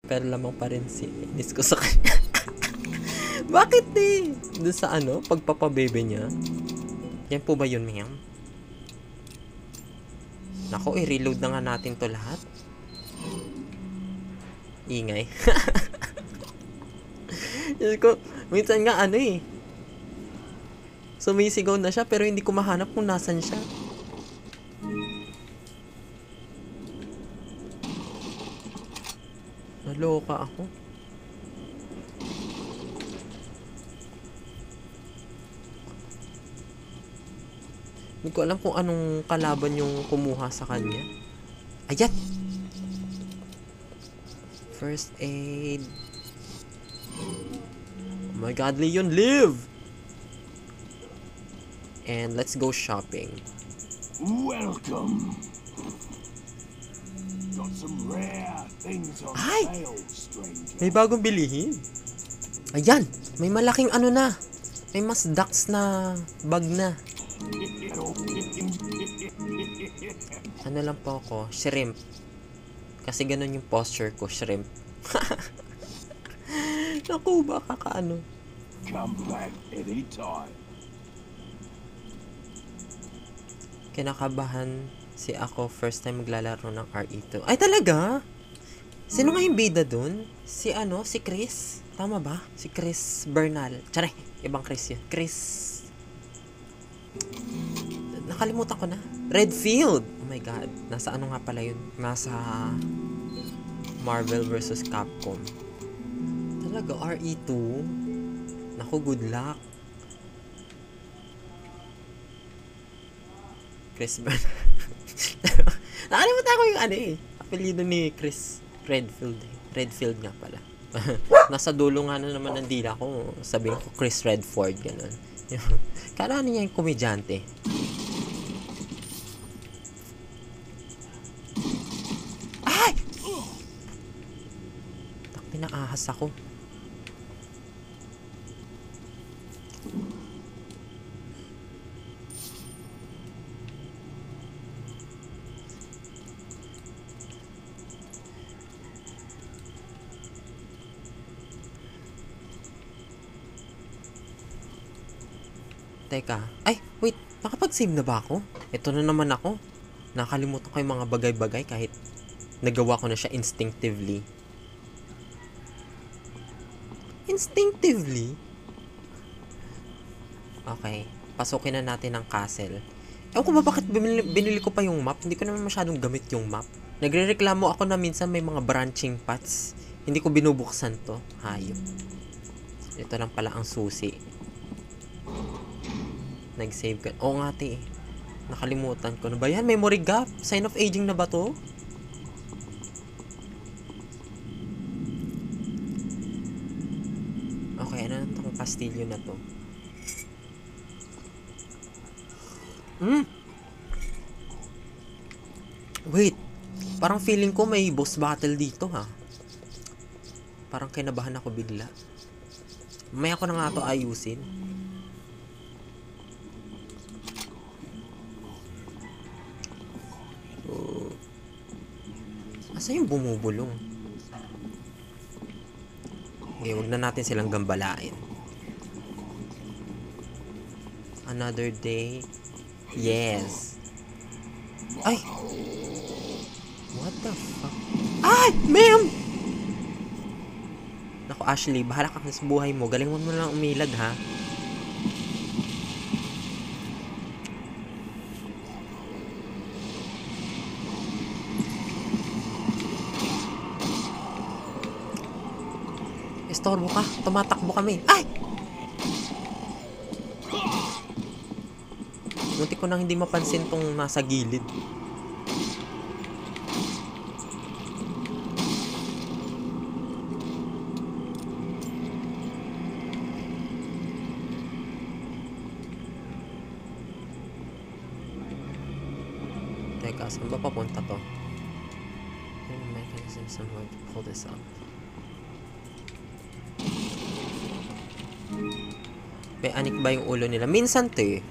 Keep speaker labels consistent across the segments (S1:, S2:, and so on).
S1: Pero lamang pa rin si inis ko sa kanya. Bakit eh? Doon sa ano, pagpapabebe niya. Yan po ba yun, ma'am? Nako, i-reload na nga natin to lahat. Ingay. Diyos ko, minsan nga ano eh. Sumisigaw na siya pero hindi ko mahanap kung nasan siya. Naloka ako. Hindi ko alam kung anong kalaban yung kumuha sa kanya. Ayan! First aid. Oh my God, Leon, live! And let's go shopping.
S2: Welcome. Got some rare things on sale, stranger.
S1: May bagong bilihin. Ayan! May malaking ano na. May mas ducks na bag na. Ano lang po ako? Shrimp. Kasi ganun yung posture ko, shrimp. Naku, baka kaano.
S2: Come back anytime.
S1: Kinakabahan si ako first time maglalaro ng RE2. Ay, talaga? Sino nga yung bida dun? Si ano? Si Chris? Tama ba? Si Chris Bernal. Tsare, ibang Chris yun. Chris... Nakalimutan ko na. Redfield! Oh my God. Nasa ano nga pala yun? Nasa Marvel vs. Capcom. Talaga, RE2? Naku, good luck. Chris Bernal. Nakalimutan ko yung ano eh. Apelido ni Chris Redfield eh. Redfield nga pala. Nasa dulo nga na naman ng dila ko. Sabihin ko Chris Redford, ganun. Kala niya yung komedyante. Ay! Tak, pinaahas ako. Teka. Ay, wait. Nakapag-save na ba ako? Ito na naman ako. Nakalimutan ko yung mga bagay-bagay kahit nagawa ko na siya instinctively. Instinctively? Okay. Pasukin na natin ang castle. Ewan ko ba bakit binili ko pa yung map? Hindi ko naman masyadong gamit yung map. Nagre-reklamo ako na minsan may mga branching paths. Hindi ko binubuksan to. Hayop. Ito lang pala ang susi. Nag-save ka. Oo nga, te. Nakalimutan ko. Ano ba yan? Memory gap? Sign of aging na ba to? Okay, ano na itong kastilyo na to? Wait. Parang feeling ko may boss battle dito, ha? Parang kinabahan ako bigla. May ako na nga to ayusin. Asa yung bumubulong? Okay, wag na natin silang gambalain. Another day. Yes. Ay! What the fuck? Ay! Ma'am! Naku, Ashley, bahala ka sa buhay mo. Galingan mo lang umilag, ha? Istorbo ka. Tumatakbo kami. Ay! Munti ko nang hindi mapansin tong nasa gilid. Teka, saan ba papunta to? Mechanism somewhere to pull this up. May anik ba yung ulo nila? Minsan to eh.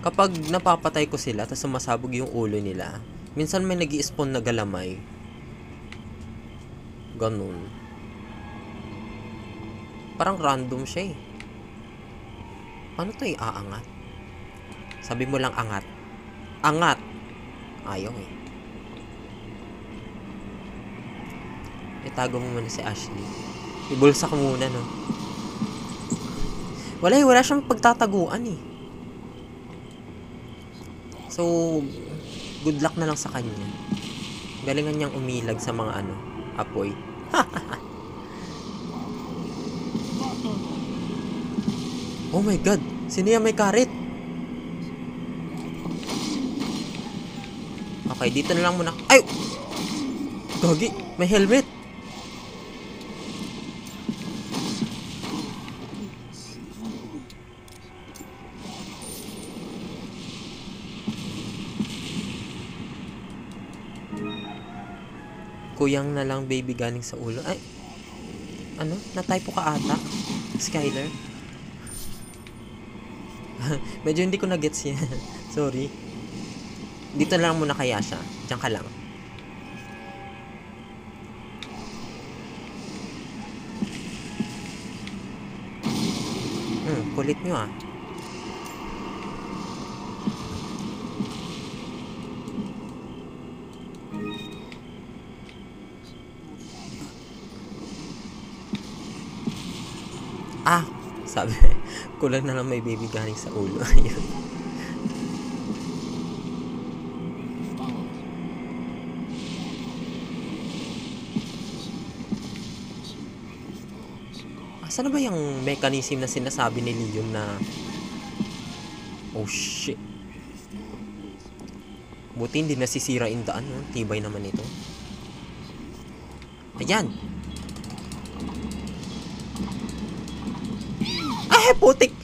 S1: Kapag napapatay ko sila, tapos sumasabog yung ulo nila, minsan may nag-i-spawn na galamay. Ganun. Parang random siya eh. Paano to iaangat? Sabi mo lang angat. Angat! Ayaw eh. Itago mo muna si Ashley. Ibulsa ka muna, no? Wala siyang pagtataguan eh. So, good luck na lang sa kanya. Galingan niyang umilag sa mga apoy. Oh my god! Sino yan may karet? Okay, dito na lang muna. Ay! Gagi! May helmet! Kuyang na lang baby galing sa ulo. Ay! Ano? Na-typo ka ata? Skyler? Medyo hindi ko na-gets yan. Sorry. Dito na lang muna kaya siya. Diyan ka lang. Kulit nyo ah. Ah! Sabi, kulang na lang may baby galing sa ulo. Ayun. Saan na ba yung mechanism na sinasabi ni Leon na oh shit. Buti hindi nasisira yung daan, no? Tibay naman ito. Ayan. Ay, putik.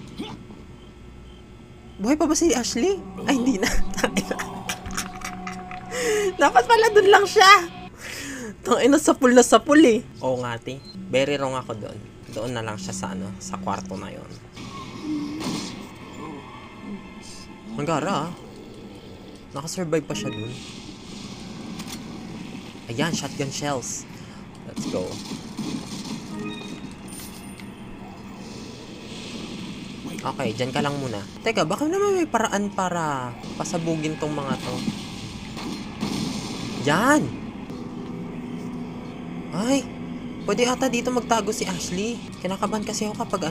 S1: Buhay pa ba si Ashley? Ay, hindi na. Dapat pala dun lang siya. Tangina, sapul na sapul eh. Oo nga, ate. Very wrong ako doon. Doon na lang siya sa sa kwarto na yon. Ang gara ah. Nakasurvive pa siya dun. Ayan, shotgun shells. Let's go. Okay, dyan ka lang muna. Teka, baka naman may paraan para pasabugin tong mga to. Yan! Ay! Pwede ata dito magtago si Ashley. Kinakabahan kasi ako kapag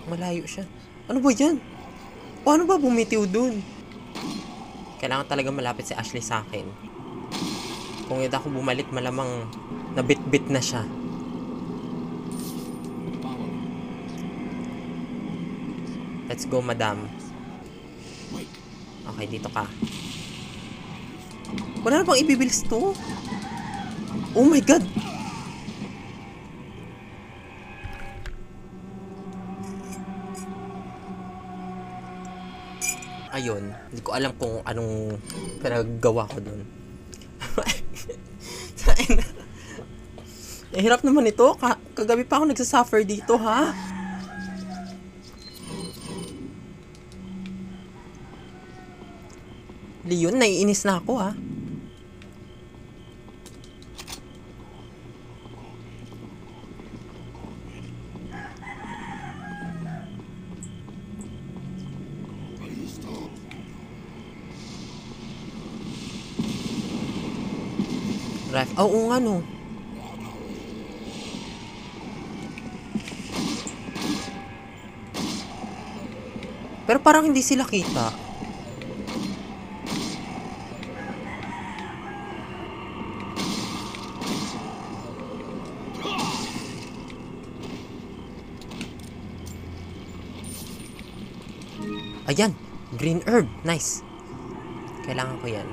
S1: malayo siya. Ano ba yan? Paano ba bumitiw dun? Kailangan talaga malapit si Ashley sa akin. Kung hindi ako bumalik, malamang nabit-bit na siya. Let's go, madam. Okay, dito ka. Wala na bang ibibilis to? Oh my god! Ayun, hindi ko alam kung anong pinaggawa ko dun. Hirap naman ito. Kagabi pa ako nagsasuffer dito, ha? Leon, naiinis na ako, ha? Ref. Oo nga, no. Pero parang hindi sila kita. Ayan. Green herb. Nice. Kailangan ko yan.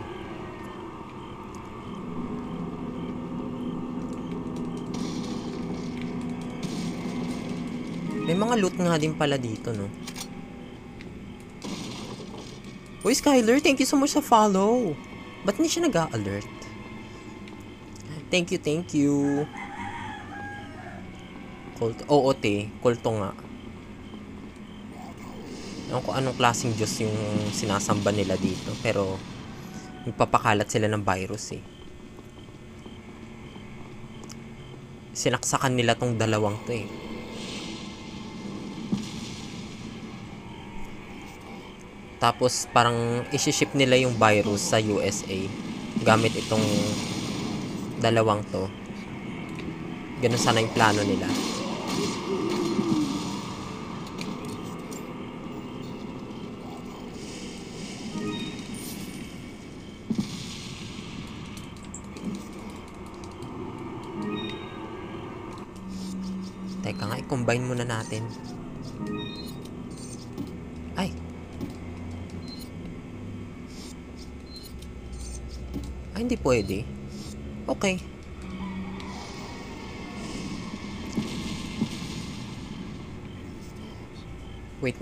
S1: May mga loot nga din pala dito, no? Uy, Skyler, thank you so much sa follow. Ba't hindi siya nag-a-alert? Thank you. Kulto. Oo, te. Kulto nga. Ewan ko anong klaseng Diyos yung sinasamba nila dito. Pero, Magpapakalat sila ng virus eh. Sinaksakan nila tong dalawang to eh. Tapos parang isi-ship nila yung virus sa USA gamit itong dalawang to. Ganun sana yung plano nila. Teka nga, i-combine muna natin. Ay! Ay, hindi pwede. Okay. Wait.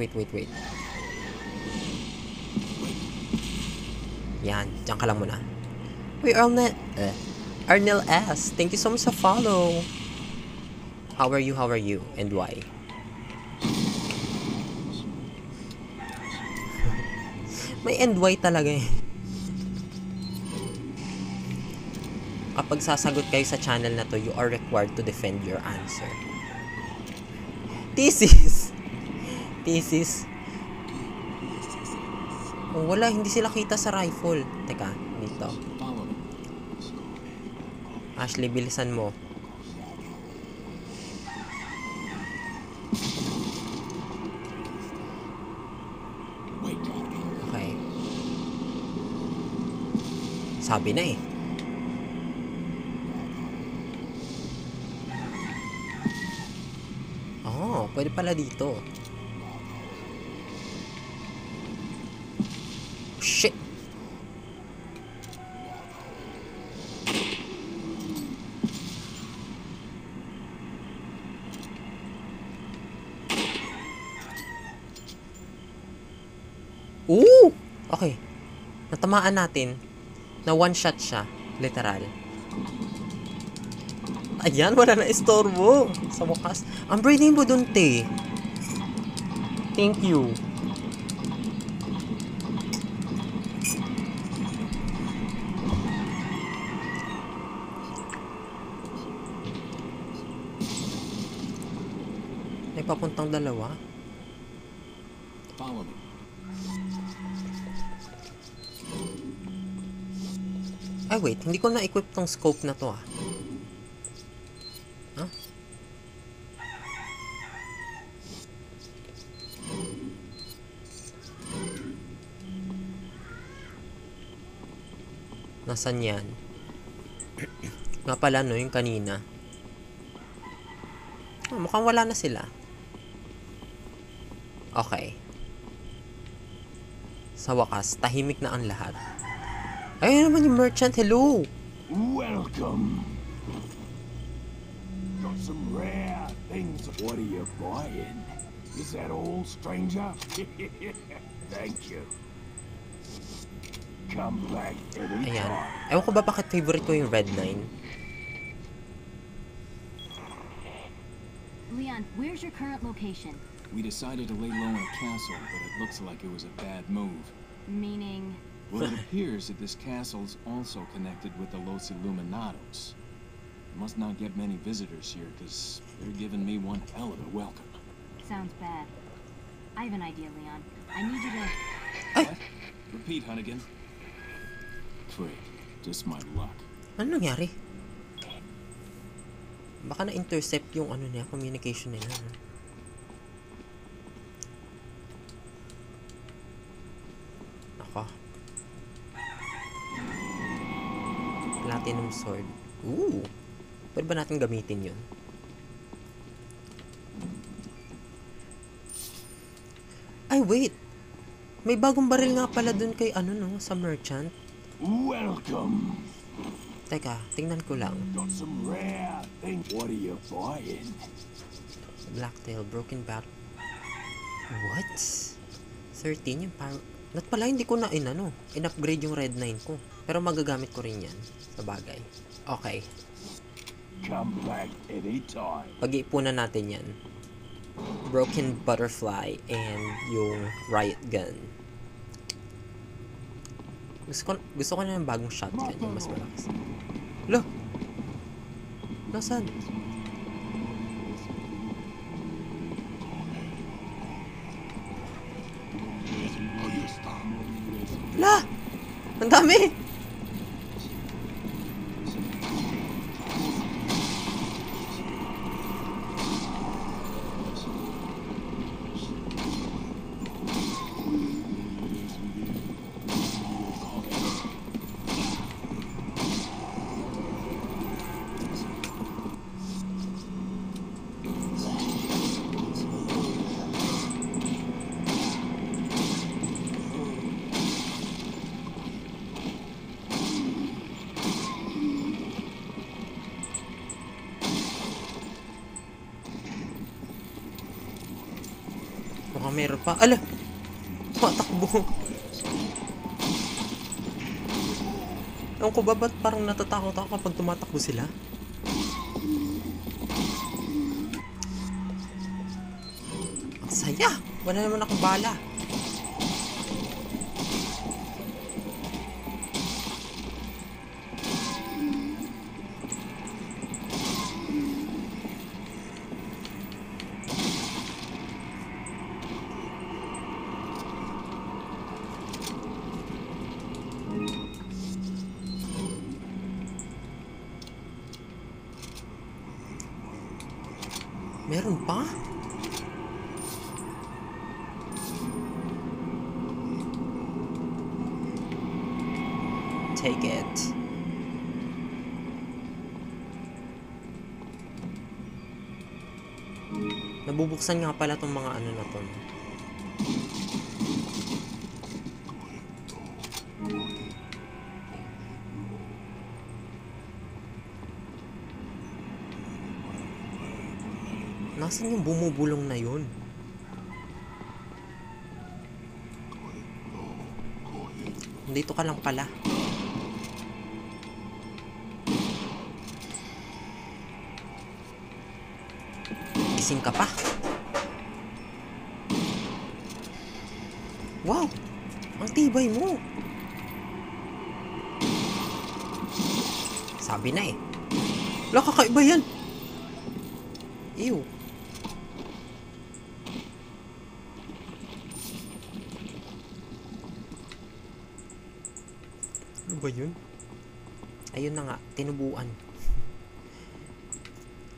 S1: Yan, diyan ka lang muna. Uy, Arnel S, thank you so much sa follow. How are you, and why? May and why talaga eh. Kapag sasagot kayo sa channel na to, you are required to defend your answer. Thesis! Oh, wala, hindi sila kita sa rifle. Teka, dito. Ashley, bilisan mo. Okay. Sabi na eh. Oh, pwede pala dito. Shit. Ooh! Okay. Natamaan natin. Na one shot siya. Literal. Ayan, wala na istorbo. Sa wakas. Ang breathing mo dun, te. Thank you. May papuntang dalawa.
S2: Follow me.
S1: Ay, wait. Hindi ko na-equip tong scope na to, ah. Huh? Nasaan yan? Nga pala, no, yung kanina. Oh, mukhang wala na sila. Okay. Sa wakas, tahimik na ang lahat. Ayun naman yung merchant. Hello!
S2: Welcome. Got some rare things. What are you buying? Is that all, stranger? Thank you. Come back
S1: Ayan.
S2: anytime.
S1: Ewan ko ba bakit favorite ko yung Red 9?
S3: Leon, where's your current location?
S4: We decided to lay low in a castle, but it looks like it was a bad move.
S3: Meaning...
S4: Well, it appears that this castle's also connected with the Los Illuminados. Must not get many visitors here, because they're giving me one hell of a welcome.
S3: Sounds bad. I have an idea, Leon. I need you to...
S4: What? Repeat, Hunnigan. Great. Just my luck.
S1: Ano nangyari? Baka na-intercept yung ano niya, communication nila. Ako. Platinum sword. Ooh! Pwede ba natin gamitin yun? Ay, wait! May bagong baril nga pala dun kay ano no, sa merchant.
S2: Welcome.
S1: Teka, tingnan ko lang.
S2: Got some rare things. What are you buying?
S1: Blacktail, broken back. What? 13 yung power... Not pala, hindi ko na in-upgrade yung Red 9 ko. Pero magagamit ko rin yan sa bagay. Okay.
S2: Come back anytime.
S1: Pag-iipunan natin yan. Broken butterfly and yung riot gun. Gusto ko na yung bagong shotgun, yung mas malakas. Lo! Nasaan? La! Ang dami! Mukhang meron pa. Ala! Tumatakbo. Ewan ko ba ba't parang natatakot ako kapag tumatakbo sila? Ang saya! Wala naman akong bala. Meron pa? Take it. Nabubuksan nga pala tong mga ano na to. Nasaan yung bumubulong na yun? Dito ka lang pala. Gising ka pa. Wow! Ang tibay mo! Sabi na eh. Wala, kakaiba yan! Ew! Ano ba yun? Ayun na nga, tinubuan.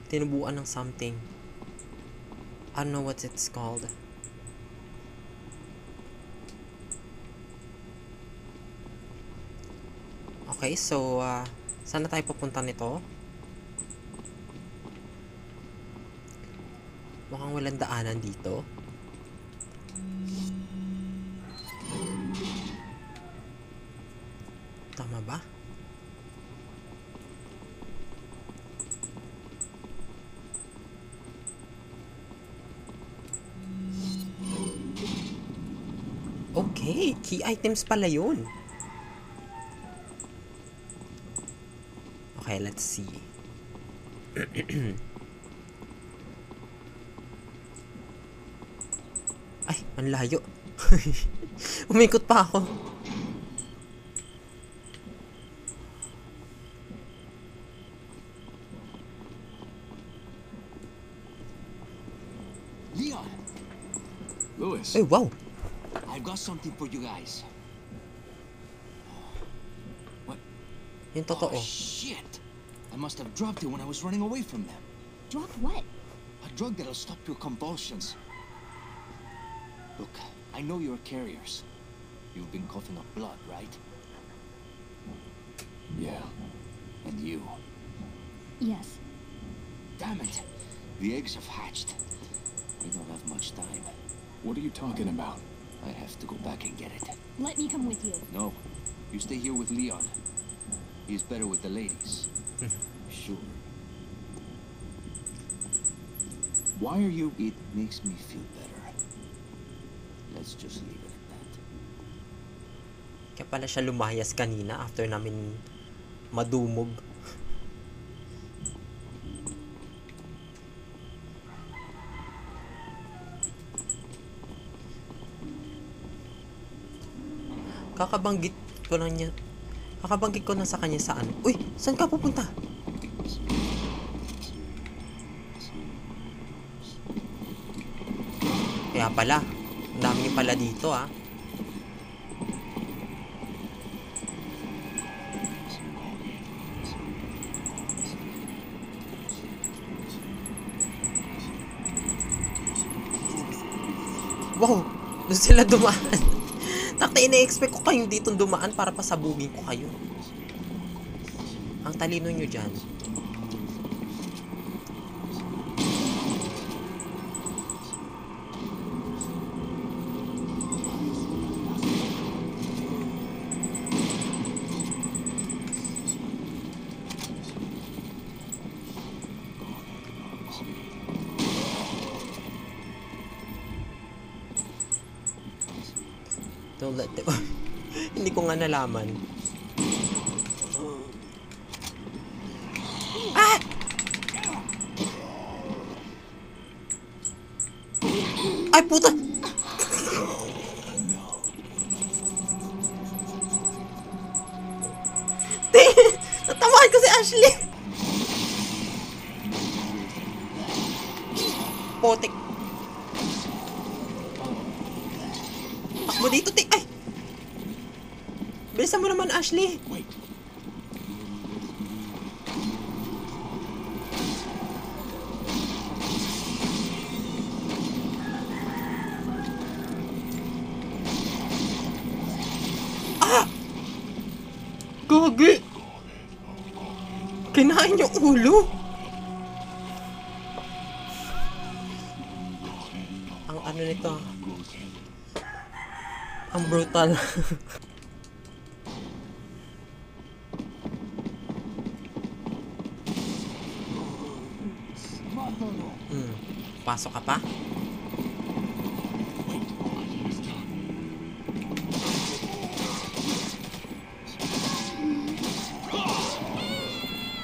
S1: Tinubuan ng something. I don't know what it's called. Okay, so, saan na tayo papunta nito? Mukhang walang daanan dito. Tama ba? Okay, key items pala yun. Okay, let's see. Ay, ang layo. Umikot pa ako.
S4: Leon! Louis!
S1: Ay, wow!
S4: I've got something for you guys. What?
S1: Yung totoo.
S4: Oh, shit! I must have dropped it when I was running away from them.
S3: Drop what?
S4: A drug that'll stop your convulsions. Look, I know you're carriers. You've been coughing up blood, right?
S2: Yeah.
S4: And you.
S3: Yes.
S4: Damn it! The eggs have hatched. We don't have much time.
S2: What are you talking about?
S4: I have to go back and get it.
S3: Let me come with you.
S4: No, you stay here with Leon. He's better with the ladies. Sure.
S2: Why are you...
S4: It makes me feel better. Let's just leave it at that.
S1: Kaya pala siya lumayas kanina after namin madumog. ko na niya. Kakabanggit ko na sa kanya sa ano. Uy! Saan ka pupunta? Kaya pala. Ang dami niyo pala dito ah. Wow! Doon sila dumaan. Takta, ina-expect ko kayong dito dumaan para pasabugin ko kayo. Ang talino nyo dyan. Don't let them... Hindi ko nga nalaman. Ah! Ay, puta! Natamaan ko si Ashley! Potek. Takbo dito, ay! Bilisan mo naman, Ashley! Ah! Gagi! Kinain yung ulo! Ang ano nito? Ang brutal. Pasok ka pa?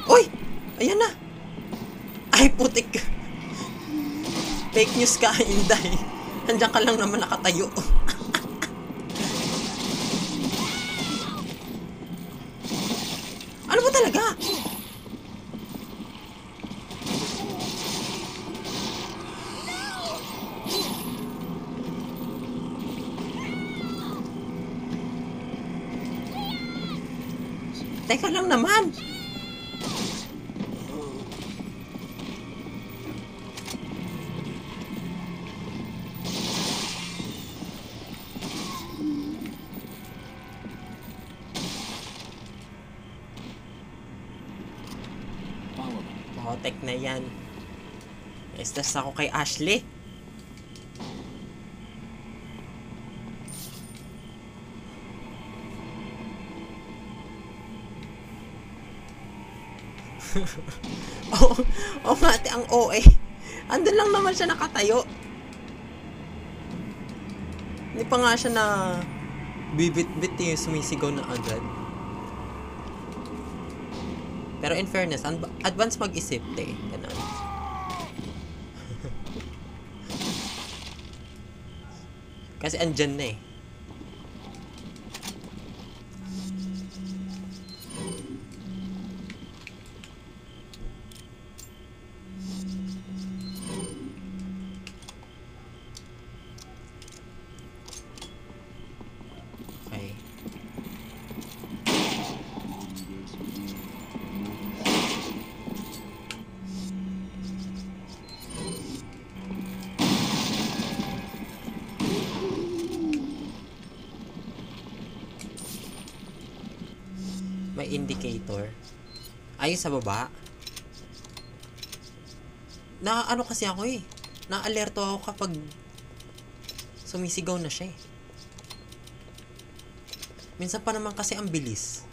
S1: Uy! Ayan na! Ay, putik! Fake news ka, Inday. Nandiyan ka lang naman nakatayo. Ano ba talaga? Teka lang naman. Tek na yan. Estes ako kay Ashley. Oh, mati ang OA. Andun lang naman siya nakatayo. Hindi pa nga siya na bibit-bit yung sumisigaw na agad. Pero in fairness, advance mag-isip ganun. Kasi andyan na eh. Okay. May indicator. Ayun sa baba. Ano kasi ako eh. Na-alerto ako kapag sumisigaw na siya eh. Minsan pa naman kasi ang bilis.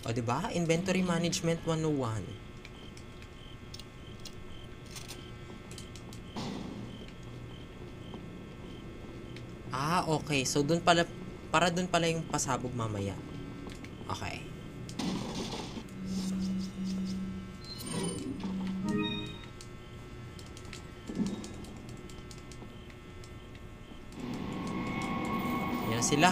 S1: O, diba? Inventory Management 101. Ah, okay. So, dun pala, para dun pala yung pasabog mamaya. Okay. Yan sila.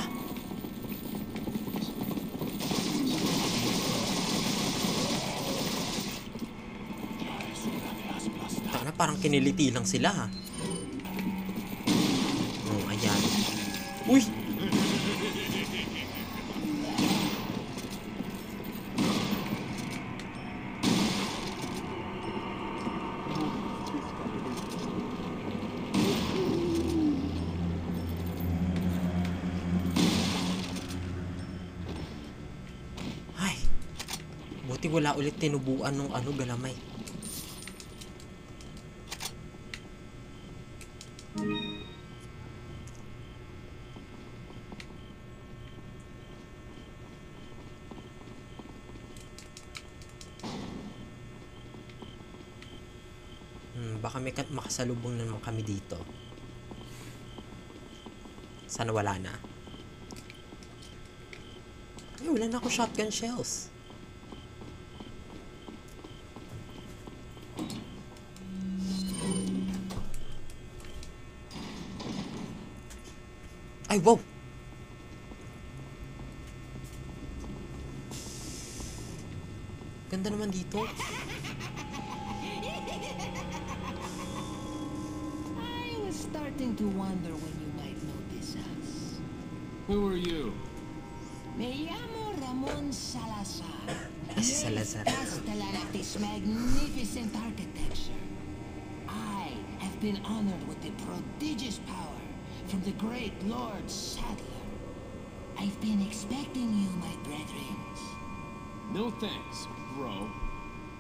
S1: Taka na, parang kiniliti lang sila ha. Oh, ayan. Uy! Ay, buti wala ulit tinubuan nung ano, galamay. Baka may makasalubong naman kami dito. Sana wala na. Ay, wala na ako shotgun shells. Ay, wow! Ganda naman dito.
S5: I was starting to wonder when you might notice us.
S4: Who are you?
S5: Me llamo Ramon Salazar.
S1: Si Salazar.
S5: Castellan of this magnificent architecture. I have been honored with the prodigious power from the great Lord Sadler. I've been expecting you, my brethren.
S4: No thanks, bro.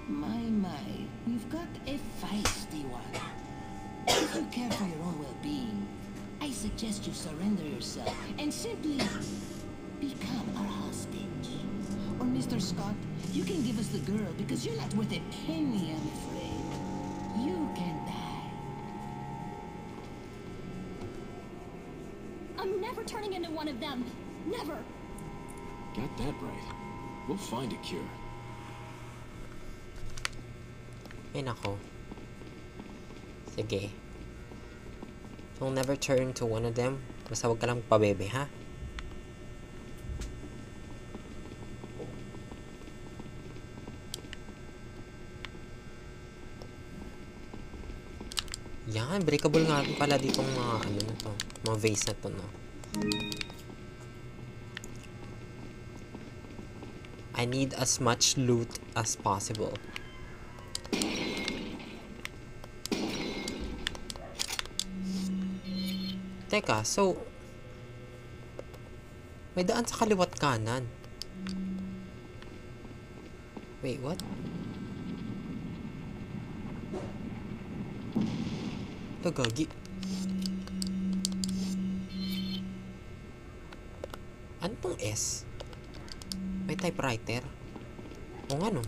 S5: My, you've got a feisty one. If you care for your own well-being, I suggest you surrender yourself and simply become our hostage. Or Mr. Scott, you can give us the girl because you're not worth a penny, I'm afraid. You can die.
S3: I'm never turning into one of them. Never.
S4: Got that right. We'll find a cure.
S1: Ay, nako. Sige. Don't never turn to one of them. Basta huwag ka lang pabebe, ha? Yan, breakable nga rin pala ditong mga ano na to. Mga vase na to, no? I need as much loot as possible. Teka, so may daan sa kaliwat kanan. Wait, what? Gagi. Ano tong S? May typewriter? O nga no?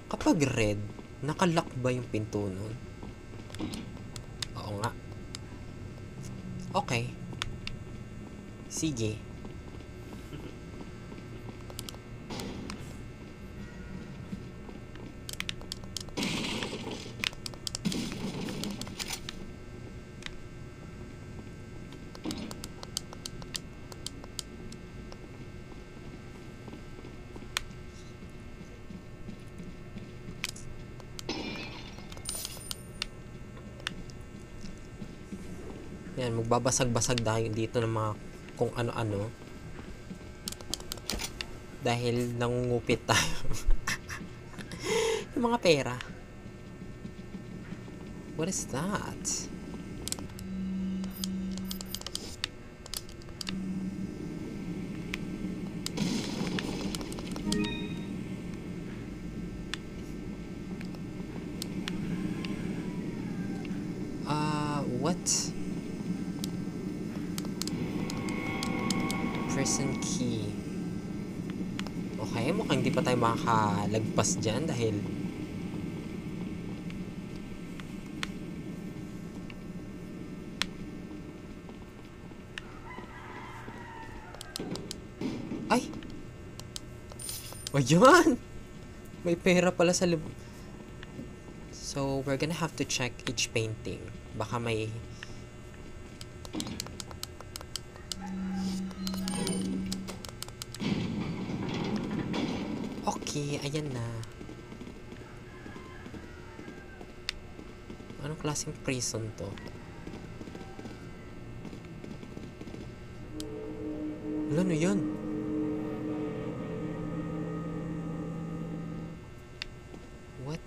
S1: Kapag red, nakalock ba yung pinto nun? Oo nga. Okay. Sige. Yan, magbabasag-basag dahil dito ng mga kung ano-ano. Dahil nangungupit tayo. Yung mga pera. What is that? What? Prison key. Okay, mukhang hindi pa tayo makakalagpas dyan dahil ay! Ayan! May pera pala sa loob. So, we're gonna have to check each painting. Baka may okay, ayan na. Anong klaseng prison to? Ano yan? What?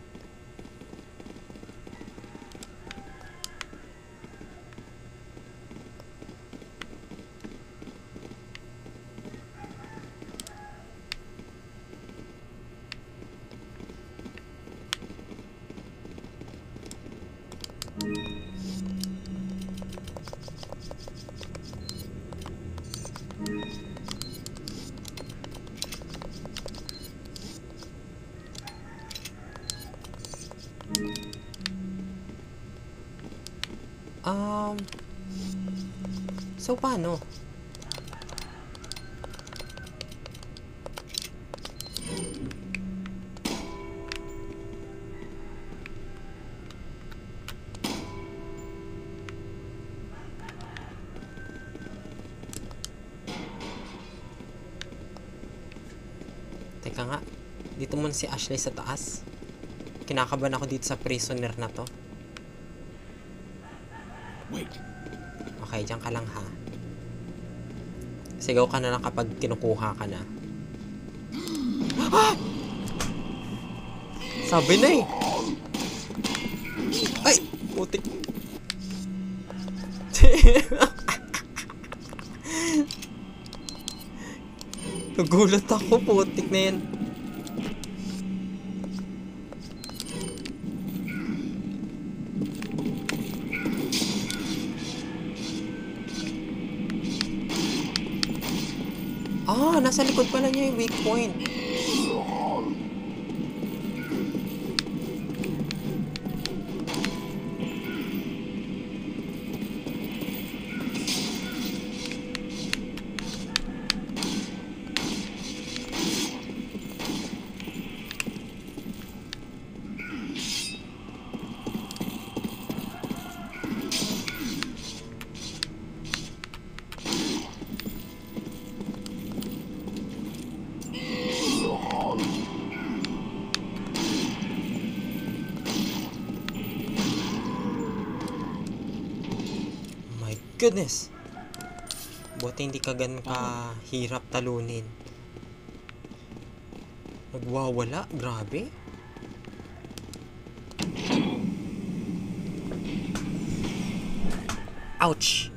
S1: So paano? Teka nga, dito muna si Ashley sa taas. Kinakabahan ako dito sa prisoner na to.
S2: Wait.
S1: Okay, dyan ka lang ha. Sigaw ka na lang kapag kinukuha ka na. Ah! Sabi na eh. Ay! Putik. Nagulat ako, putik na yan. Ah, nasa likod pala niya yung weak point. Goodness. Buti hindi ka ganun kahirap talunin. Nagwawala. Grabe. Ouch.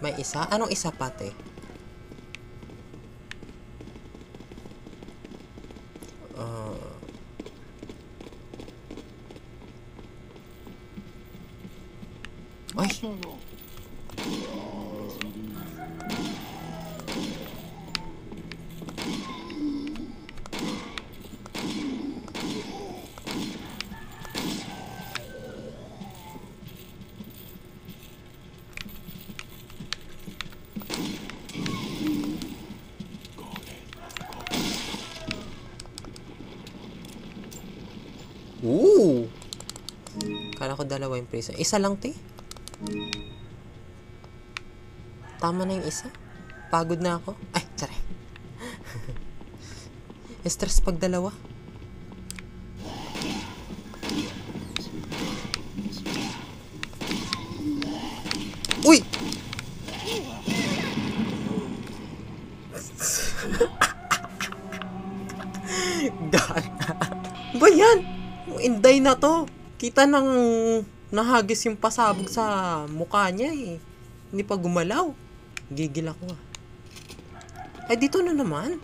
S1: May isa? Anong isa pate? Ay! Ooh! Kala ko dalawa yung prison. Isa lang, te. Tama na yung isa. Pagod na ako. Ay, sorry. Stress pag dalawa. Uy! Gana. Ba yan? Inday na to. Kita nang nahagis yung pasabog sa mukha niya eh. Hindi pa gumalaw. Gigil ako ah. Ay, dito na naman.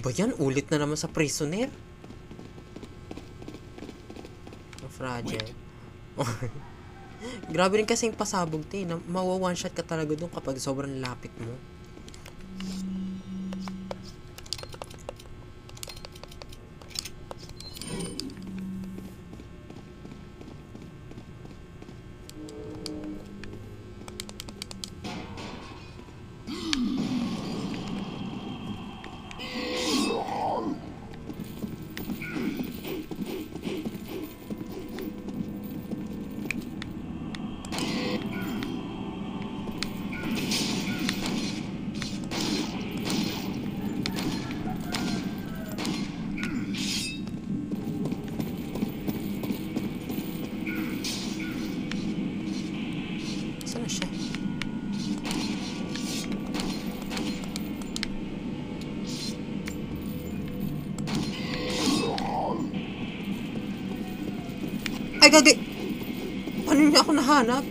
S1: Ba yan? Ulit na naman sa prisoner. Fragile. Grabe rin kasing pasabog te. Mawa one shot ka talaga dun kapag sobrang lapit mo. Saan na siya? Ay, gagi! Paano niya ako nahanap?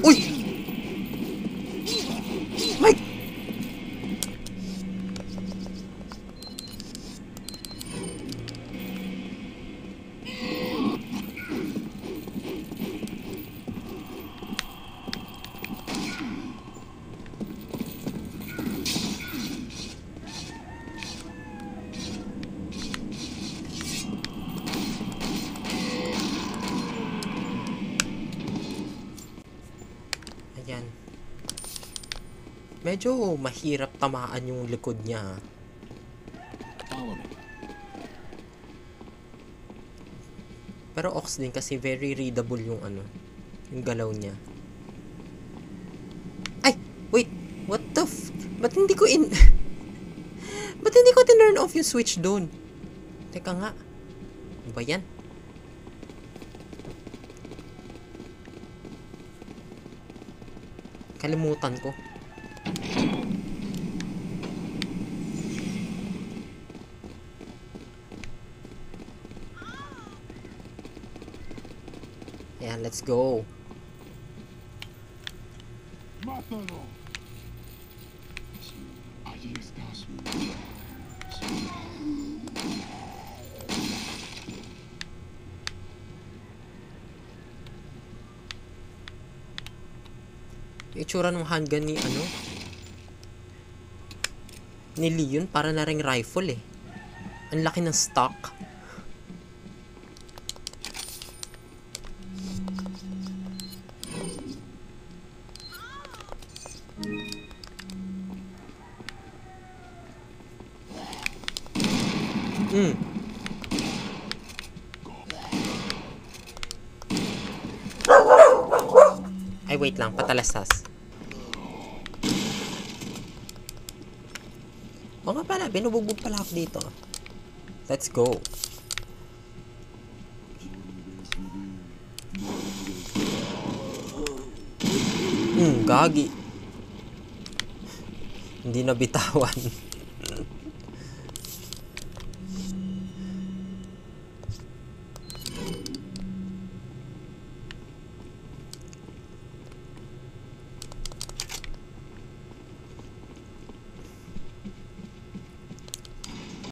S1: Uy! Mike! Ayan. Medyo mahirap tamaan yung likod niya.
S4: Follow me.
S1: Pero ox din kasi very readable yung yung galaw niya. Ay! Wait! What the ba't hindi ko ba't hindi ko tinurn off yung switch doon? Teka nga. Ano ba yan? Kalimutan ko. Ayan, let's go.
S2: Mátalo. Allí estás.
S1: Yung itsura ng handgun ni ni Leon, para na ring rifle eh. Ang laki ng stock. Ay, wait lang. Patalastas. O nga pala, binubugbog pala ako dito. Let's go. Gagi. Hindi na bitawan.